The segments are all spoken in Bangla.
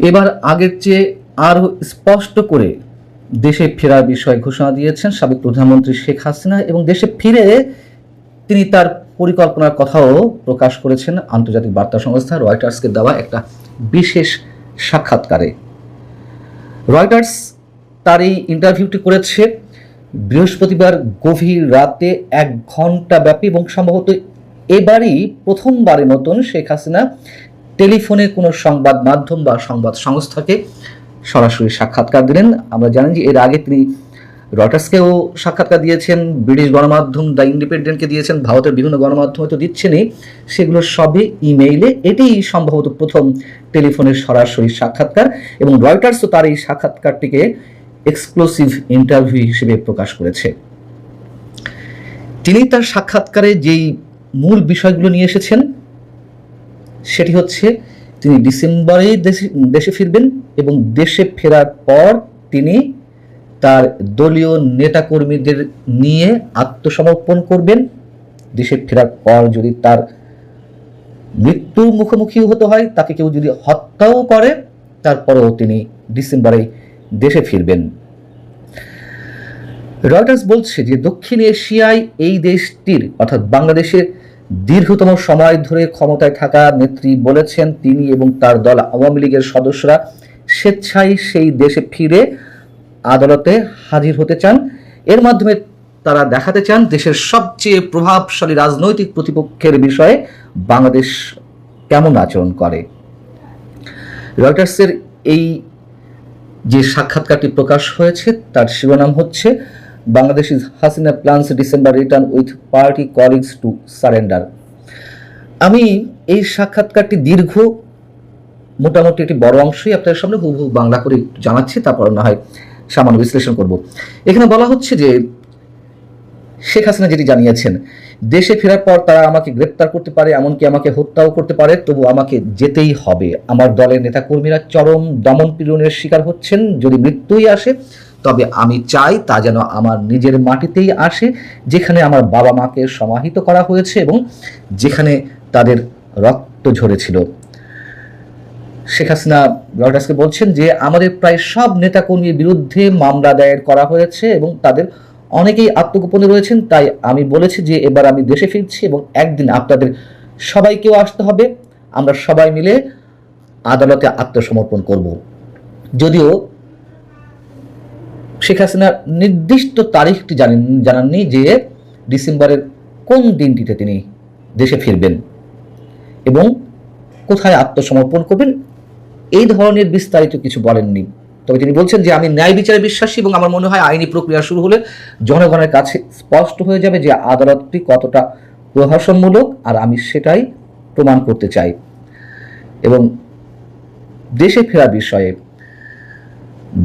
এবার আগের চেয়ে আরও স্পষ্ট করে দেশে ফেরার বিষয়ে ঘোষণা দিয়েছেন সাবেক প্রধানমন্ত্রী শেখ হাসিনা এবং দেশে ফিরে তিনি তার পরিকল্পনার কথাও প্রকাশ করেছেন আন্তর্জাতিক বার্তা সংস্থা রয়টার্সকে দেওয়া একটা বিশেষ সাক্ষাৎকারে। রয়টার্স তার এই ইন্টারভিউটি করেছে বৃহস্পতিবার গভীর রাতে 1 ঘণ্টা ব্যাপী এবং সম্ভবত এবারই প্রথমবারের মতন শেখ হাসিনা টেলিফোনে কোনো সংবাদ মাধ্যম বা সংবাদ সংস্থাকে সরাসরি সাক্ষাৎকার দিলেন। আমরা জানি যে এর আগে তিনি রয়টার্সকেও সাক্ষাৎকার দিয়েছেন, ব্রিটিশ গণমাধ্যম দ্য ইন্ডিপেন্ডেন্টকে দিয়েছেন, ভারতের বিভিন্ন গণমাধ্যমে তো দিচ্ছেনই, সেগুলো সবই ইমেইলে। এটাই সম্ভবত প্রথম টেলিফোনের সরাসরি সাক্ষাৎকার এবং রয়টার্সও তার এই সাক্ষাৎকারটিকে এক্সক্লুসিভ ইন্টারভিউ হিসেবে প্রকাশ করেছে। তিনি তার সাক্ষাৎকারে যেই মূল বিষয়গুলো নিয়ে এসেছেন সেটি হচ্ছে তিনি ডিসেম্বরেই দেশে ফিরবেন এবং দেশে ফেরার পর তিনি তার দলীয় নেতাকর্মীদের নিয়ে আত্মসমর্পণ করবেন। দেশে ফেরার পর যদি তার মৃত্যুর মুখোমুখি হতে হয়, তাকে কেউ যদি হত্যাও করে, তারপরেও তিনি ডিসেম্বরে দেশে ফিরবেন। রয়টার্স বলছে যে দক্ষিণ এশিয়ায় এই দেশটির অর্থাৎ বাংলাদেশের দীর্ঘতম সময় ধরে ক্ষমতায় থাকা নেত্রী বলেছেন তিনি এবং তার দল আওয়ামী লীগের সদস্যরা স্বেচ্ছায় সেই দেশে ফিরে আদালতে হাজির হতে চান। এর মাধ্যমে তারা দেখাতে চান দেশের সবচেয়ে প্রভাবশালী রাজনৈতিক প্রতিপক্ষের বিষয়ে বাংলাদেশ কেমন আচরণ করে। রয়টার্সের এই যে সাক্ষাৎকারটি প্রকাশ হয়েছে তার শিরোনাম হচ্ছে Bangladesh is Hasina plans December return with party colleagues to surrender. আমি এই সাক্ষাৎকারটি দীর্ঘ, মোটামুটি একটি বড় অংশই আপনাদের সামনে হুবহু বাংলা করে জানাচ্ছি, তারপর না হয় সামান্য বিশ্লেষণ করব। এখানে বলা হচ্ছে যে শেখ হাসিনা যেটি জানিয়েছেন, দেশে ফেরার পর তারা আমাকে গ্রেপ্তার করতে পারে, এমনকি আমাকে হত্যাও করতে পারে, তবু আমাকে যেতেই হবে। আমার দলের নেতাকর্মীরা চরম দমন পীড়নের শিকার হচ্ছেন। যদি মৃত্যুই আসে তবে আমি চাই তা যেন আমার নিজের মাটিতেই আসে, যেখানে আমার বাবা মাকে সমাহিত করা হয়েছে এবং যেখানে তাদের রক্ত ঝরেছিল। শেখ হাসিনা রয়টার্সকে বলছেন যে আমাদের প্রায় সব নেতাকর্মীর বিরুদ্ধে মামলা দায়ের করা হয়েছে এবং তাদের অনেকেই আত্মগোপনে রয়েছেন। তাই আমি বলেছি যে এবার আমি দেশে ফিরছি এবং একদিন আপনাদের সবাইকেও আসতে হবে। আমরা সবাই মিলে আদালতে আত্মসমর্পণ করব। যদিও শেখ হাসিনা নির্দিষ্ট তারিখটি জানাননি যে ডিসেম্বরের কোন দিনটিতে তিনি দেশে ফিরবেন এবং কোথায় আত্মসমর্পণ করবেন, এই ধরনের বিস্তারিত কিছু বলেননি। তবে তিনি বলছেন যে আমি ন্যায় বিচারে বিশ্বাসী এবং আমার মনে হয় আইনি প্রক্রিয়া শুরু হলে জনগণের কাছে স্পষ্ট হয়ে যাবে যে আদালতটি কতটা প্রহসনমূলক, আর আমি সেটাই প্রমাণ করতে চাই। এবং দেশে ফেরার বিষয়ে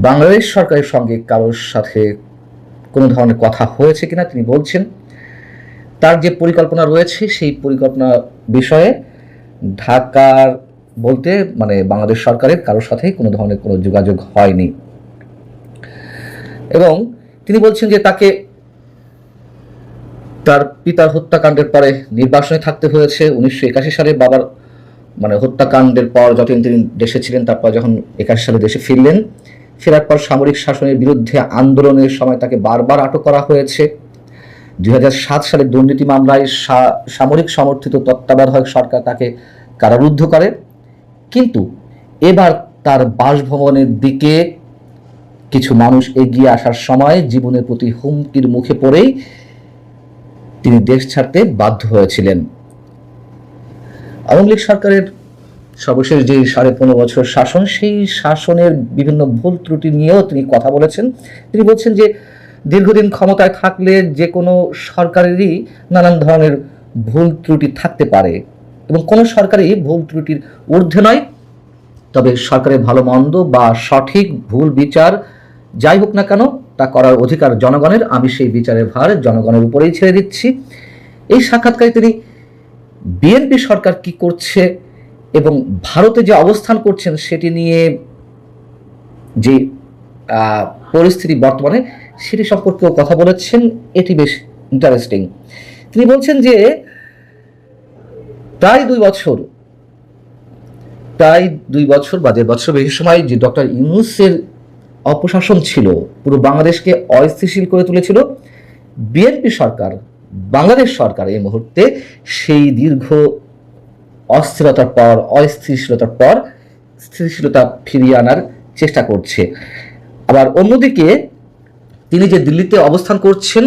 বাংলাদেশ সরকারের সঙ্গে কারোর সাথে কোনো ধরনের কথা হয়েছে কিনা তিনি বলছেন তার যে পরিকল্পনা রয়েছে সেই পরিকল্পনা বিষয়ে ঢাকার বলতে মানে বাংলাদেশ সরকারের কারোর সাথেই কোনো ধরনের কোনো যোগাযোগ হয়নি। এবং তিনি বলছেন যে তাকে তার পিতার হত্যাকাণ্ডের পরে নির্বাসনে থাকতে হয়েছে। 1981 সালে বাবার হত্যাকাণ্ডের পর যতদিন তিনি দেশে ছিলেন, তারপর যখন 81 সালে দেশে ফিরলেন, ফেরার পর সামরিক শাসনের বিরুদ্ধে আন্দোলনের সময় তাকে বারবার আটক করা হয়েছে। 2007 সালে দুর্নীতি মামলায় সামরিক সমর্থিত তত্ত্বাবধায়ক সরকার তাকে কারারুদ্ধ করে। কিন্তু এবার তার বাসভবনের দিকে কিছু মানুষ এগিয়ে আসার সময় জীবনের প্রতি হুমকির মুখে পড়েই তিনি দেশ ছাড়তে বাধ্য হয়েছিলেন। আওয়ামী লীগ সরকারের সর্বশেষ যে 15.5 বছর শাসন, সেই শাসনের বিভিন্ন ভুল ত্রুটি নিয়েও তিনি কথা বলেছেন। তিনি বলছেন যে দীর্ঘদিন ক্ষমতায় থাকলে যে কোনো সরকারেরই নানান ধরনের ভুল ত্রুটি থাকতে পারে এবং কোনো সরকারই ভুল ত্রুটির ঊর্ধ্বে নয়। তবে সরকারের ভালো মন্দ বা সঠিক ভুল বিচার যাই হোক না কেন, তা করার অধিকার জনগণের। আমি সেই বিচারের ভার জনগণের উপরেই ছেড়ে দিচ্ছি। এই সাক্ষাৎকারে তিনি বিএনপি সরকার কি করছে এবং ভারতে যে অবস্থান করছেন সেটি নিয়ে যে পরিস্থিতি বর্তমানে সেটি সম্পর্কেও কথা বলেছেন। এটি বেশ ইন্টারেস্টিং। তিনি বলছেন যে প্রায় 2 বছর প্রায় 2 বছর বা 1.5 বছর বেশি সময় যে ডক্টর ইউনূসের অপশাসন ছিল, পুরো বাংলাদেশকে অস্থিতিশীল করে তুলেছিল বিএনপি সরকার, বাংলাদেশ সরকার এই মুহূর্তে সেই দীর্ঘ অস্থিরতার পর, অস্থিতিশীলতার পর স্থিতিশীলতা ফিরিয়ে আনার চেষ্টা করছে। আবার অন্যদিকে তিনি যে দিল্লিতে অবস্থান করছেন,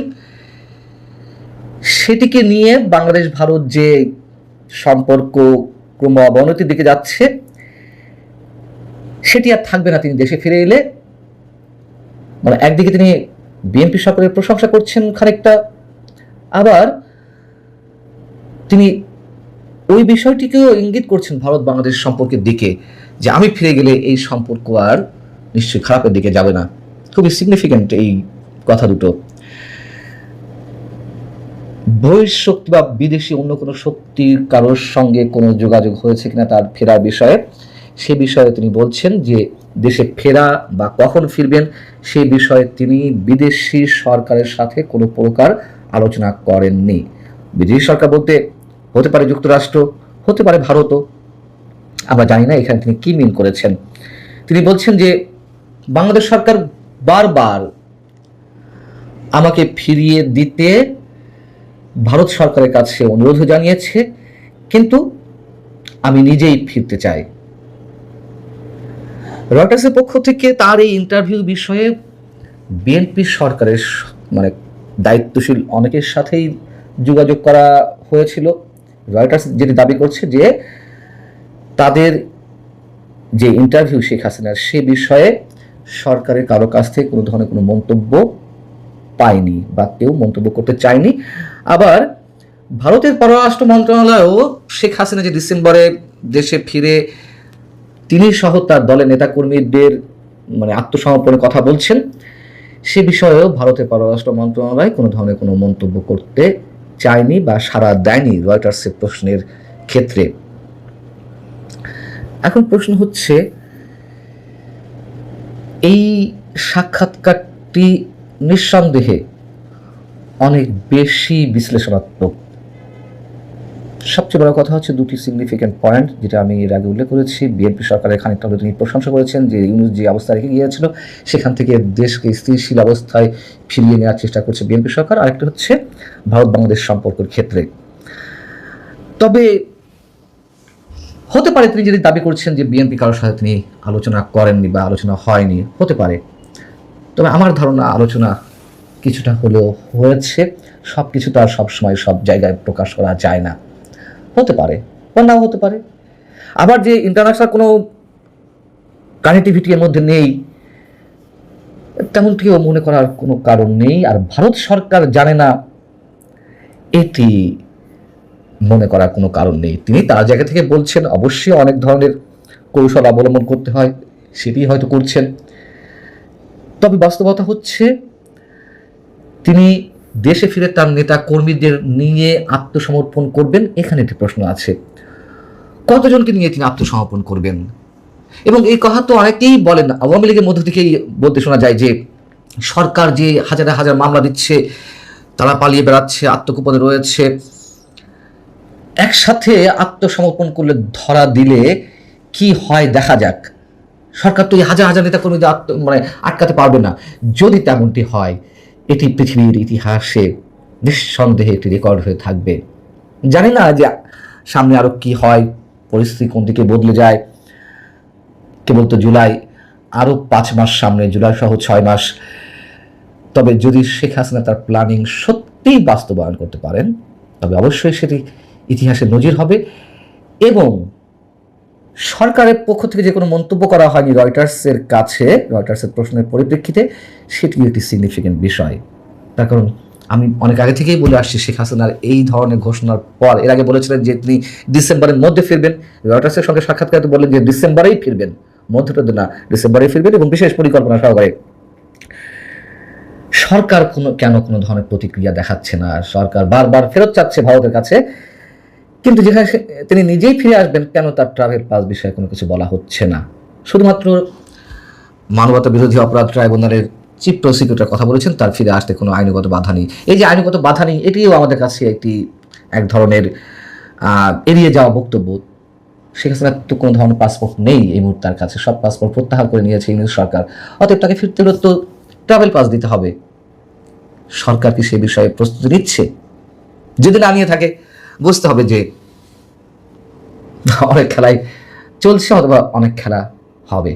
সেটিকে নিয়ে বাংলাদেশ ভারত যে সম্পর্ক ক্রম অবনতির দিকে যাচ্ছে, সেটি আর থাকবে না তিনি দেশে ফিরে এলে। মানে একদিকে তিনি বিএনপি সরকারের প্রশংসা করছেন খানিকটা, আবার তিনি ওই বিষয়টিকেও ইঙ্গিত করছেন ভারত বাংলাদেশ সম্পর্কের দিকে, যে আমি ফিরে গেলে এই সম্পর্ক আর নিশ্চয়ই খারাপের দিকে যাবে না। খুবই সিগনিফিক্যান্ট এই কথা দুটো। বহিঃশক্তি বা বিদেশি অন্য কোনো শক্তির কারোর সঙ্গে কোনো যোগাযোগ হয়েছে কিনা তার ফেরার বিষয়ে, সে বিষয়ে তিনি বলছেন যে দেশে ফেরা বা কখন ফিরবেন সে বিষয়ে তিনি বিদেশি সরকারের সাথে কোনো প্রকার আলোচনা করেননি। বিদেশি সরকার বলতে হতে পারে যুক্তরাষ্ট্র, হতে পারে ভারতও, আমরা জানি না এখানে তিনি কি মিন করেছেন। তিনি বলছেন যে বাংলাদেশ সরকার বারবার আমাকে ফিরিয়ে দিতে ভারত সরকারের কাছে অনুরোধ জানিয়েছে, কিন্তু আমি নিজেই ফিরতে চাই। রয়টার্সের পক্ষ থেকে তার এই ইন্টারভিউ বিষয়ে বিএনপি সরকারের মানে দায়িত্বশীল অনেকের সাথেই যোগাযোগ করা হয়েছিল। রয়টার্স যেটি দাবি করছে যে তাদের যে ইন্টারভিউ শেখ হাসিনার, সে বিষয়ে সরকারের কারো কাছ থেকে কোনো ধরনের কোনো মন্তব্য পায়নি বা কেউ মন্তব্য করতে চায়নি। আবার ভারতের পররাষ্ট্র মন্ত্রণালয়ও শেখ হাসিনা যে ডিসেম্বরে দেশে ফিরে তিনি সহ তার দলের নেতাকর্মীদের মানে আত্মসমর্পণের কথা বলছেন, সে বিষয়েও ভারতের পররাষ্ট্র মন্ত্রণালয় কোনো ধরনের কোনো মন্তব্য করতে চায়নি বা সাড়া দেয়নি রয়টার্সের প্রশ্নের ক্ষেত্রে। এখন প্রশ্ন হচ্ছে, এই সাক্ষাৎকারটি নিঃসন্দেহে অনেক বেশি বিশ্লেষণাত্মক। সবচেয়ে বড় কথা হচ্ছে দুটি সিগনিফিক্যান্ট পয়েন্ট, যেটা আমি এর আগে উল্লেখ করেছি। বিএনপি সরকারের খানিকটা হলে তিনি প্রশংসা করেছেন যে ইউনূস যে অবস্থা রেখে গিয়েছিল সেখান থেকে দেশকে স্থিতিশীল অবস্থায় ফিরিয়ে নেওয়ার চেষ্টা করছে বিএনপি সরকার। আরেকটা হচ্ছে ভারত বাংলাদেশ সম্পর্কের ক্ষেত্রে। তবে হতে পারে তিনি যদি দাবি করছেন যে বিএনপি কারোর সাথে তিনি আলোচনা করেননি বা আলোচনা হয়নি, হতে পারে। তবে আমার ধারণা আলোচনা কিছুটা হলেও হয়েছে। সব কিছু তো আর সবসময় সব জায়গায় প্রকাশ করা যায় না, হতে পারে বা নাও হতে পারে। আবার যে ইন্টারন্যাশনাল কোনো কানেক্টিভিটি এর মধ্যে নেই তেমনটিও মনে করার কোনো কারণ নেই। আর ভারত সরকার জানে না, এটি মনে করার কোনো কারণ নেই। তিনি তার জায়গা থেকে বলছেন, অবশ্যই অনেক ধরনের কৌশল অবলম্বন করতে হয়, সেটি হয়তো করছেন। তবে বাস্তবতা হচ্ছে তিনি দেশে ফিরে তার নেতা কর্মীদের নিয়ে আত্মসমর্পণ করবেন, এখানে একটি প্রশ্ন আছে। কতজনকে নিয়ে তিনি আত্মসমর্পণ করবেন? এবং এই কথা তো অনেকেই বলেন, আওয়ামী লীগের মধ্য থেকেই বলতে শোনা যায় যে সরকার যে হাজার হাজার মামলা দিচ্ছে, তারা পালিয়ে বেড়াচ্ছে, আত্মগোপনে রয়েছে, একসাথে আত্মসমর্পণ করলে ধরা দিলে কি হয় দেখা যাক। সরকার তো এই হাজার হাজার নেতা কর্মীদের আটকাতে পারবে না। যদি তেমনটি হয়, এটি পৃথিবীর ইতিহাসে নিঃসন্দেহে একটি রেকর্ড হয়ে থাকবে। জানি না যে সামনে আরো কি হয়, পরিস্থিতি কোন দিকে বদলে যায়। কেবল তো জুলাই, আরো 5 মাস সামনে, জুলাই সহ 6 মাস। তবে যদি শেখ হাসিনা তার প্ল্যানিং সত্যিই বাস্তবায়ন করতে পারেন, তবে অবশ্যই সেটি ইতিহাসে নজির হবে। এবং সরকারের পক্ষ থেকে যে কোনো মন্তব্য করা হয়নি রয়টার্সের কাছে, রয়টার্সের প্রশ্নের পরিপ্রেক্ষিতে, সেটি একটি সিগনিফিক্যান্ট বিষয়। তার কারণ আমি অনেক আগে থেকেই বলে আসছি, শেখ হাসিনার এই ধরনের ঘোষণার পর, এর আগে বলেছিলেন যে তিনি ডিসেম্বরের মধ্যে ফিরবেন। রয়টার্সের সঙ্গে সাক্ষাৎকারে বললেন যে ডিসেম্বরেই ফিরবেন, মধ্যটা না, ডিসেম্বরেই ফিরবেন এবং বিশেষ পরিকল্পনা সহকারে। সরকার কেন কোনো ধরনের প্রতিক্রিয়া দেখাচ্ছে না? সরকার বারবার ফেরত চাচ্ছে ভারতের কাছে, কিন্তু যেখানে তিনি নিজেই ফিরে আসবেন, কেন তার ট্রাভেল পাস বিষয়ে কোনো কিছু বলা হচ্ছে না? শুধুমাত্র মানবতা বিরোধী অপরাধ ট্রাইব্যুনালের চিফ প্রসিকিউটর কথা বলেছেন, তার ফিরে আসতে কোনো আইনগত বাধা নেই। এই যে আইনগত বাধা নেই, এটিও আমাদের কাছে এক ধরনের এড়িয়ে যাওয়া বক্তব্য। শেখ হাসিনার তো কোনো ধরনের পাসপোর্ট নেই এই মুহূর্তে তার কাছে, সব পাসপোর্ট প্রত্যাহার করে নিয়েছে ইংরেজ সরকার। অতএব তাকে ফিরতে হলে তো ট্রাভেল পাস দিতে হবে। সরকার কি সে বিষয়ে প্রস্তুতি নিচ্ছে? যদি না নিয়ে থাকে বুঝতে হবে যে অনেক খেলাই চলছে অথবা অনেক খেলা হবে।